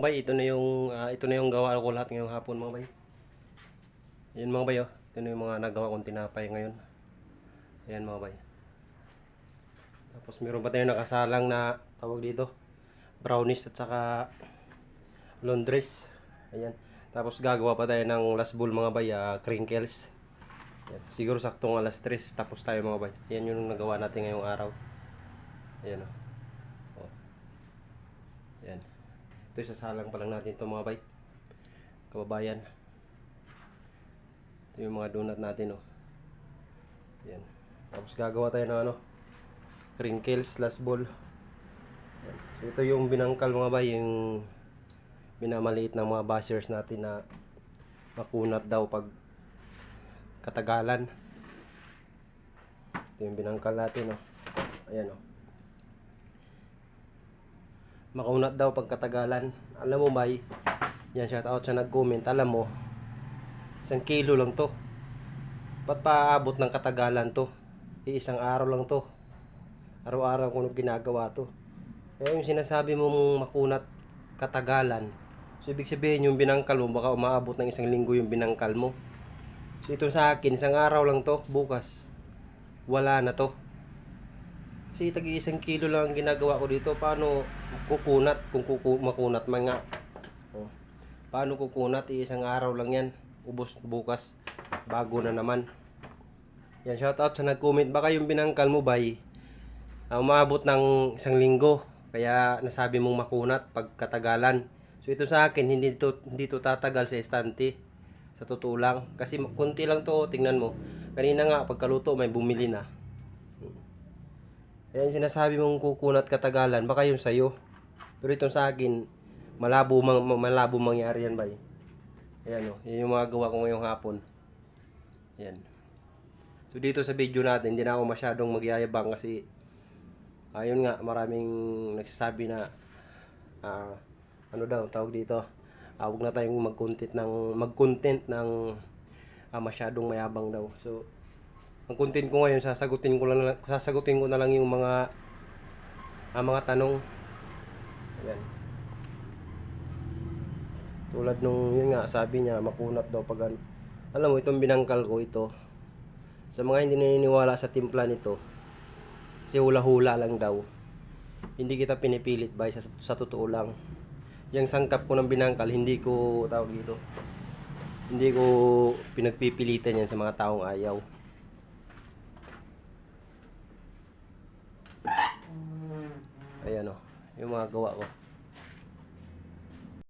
Bay, ito na yung gawa ko lahat ngayong hapon mga bay. Yan mga bay, oh. Ito na yung mga nagawa kong tinapay ngayon. Ayan mga bay. Tapos meron pa tayong nakasalang na tawag dito, brownies at saka laundries. Ayan. Tapos gagawa pa tayo ng last bowl mga bay, crinkles. Ayan. Siguro saktong alas 3 tapos tayo mga bay. Yan yung nagawa natin ngayong araw. Ayan oh. Oh. Ayan. Ito isasalang pa lang natin ito mga bay. Kababayan. Ito yung mga donut natin oh. Ayan. Tapos gagawa tayo ng crinkles last bowl. Ayan. So ito yung binangkal mga bay, yung minamaliit ng mga bashers natin na makunat daw pag katagalan. Ito yung binangkal natin oh. Ayan oh. Makunat daw pag katagalan. Alam mo bay, yan shout out sa nag-comment, alam mo 1 kilo lang to. Ba't paabot ng katagalan to? Isang araw lang to. Araw-araw ko ginagawa to. Kaya yung sinasabi mong makunat katagalan, so ibig sabihin yung binangkal mo, baka umaabot ng 1 linggo yung binangkal mo. So ito sa akin, 1 araw lang to, bukas wala na to. Kasi tagi 1 kilo lang ang ginagawa ko dito. Paano kukunat kung makunat man nga? Oh. Paano kukunat? 1 araw lang yan. Ubos bukas. Bago na naman. Yan, shoutout sa nag-comment. Baka yung binangkal mo bay, umabot ng 1 linggo. Kaya nasabi mong makunat pag katagalan. So ito sa akin, hindi to tatagal sa estante. Sa totoo lang. Kasi kunti lang to, tingnan mo. Kanina nga, pagkaluto may bumili na. Ayan, sinasabi mong kukunat katagalan, baka yung sayo. Pero itong sa akin, malabo mangyari yan bay. Ayan o, yun yung mga gawa ko ngayong hapon. Ayan. So dito sa video natin, hindi na ako masyadong magyayabang kasi ayun nga, maraming nagsasabi na ano daw, tawag dito, huwag na tayong mag-content ng masyadong mayabang daw. So ang content ko ngayon, sasagutin ko na lang yung mga tanong. Ayan. Tulad nung yun nga, sabi niya makunat daw pag alam mo itong binangkal ko ito. Sa mga hindi naniniwala sa timpla nito, kasi hula-hula lang daw. Hindi kita pinipilit bay, sa totoo lang. Yung sangkap ko ng binangkal, hindi ko tawag dito. Hindi ko pinagpipilitan yan sa mga taong ayaw. Ayan o, yung mga gawa ko.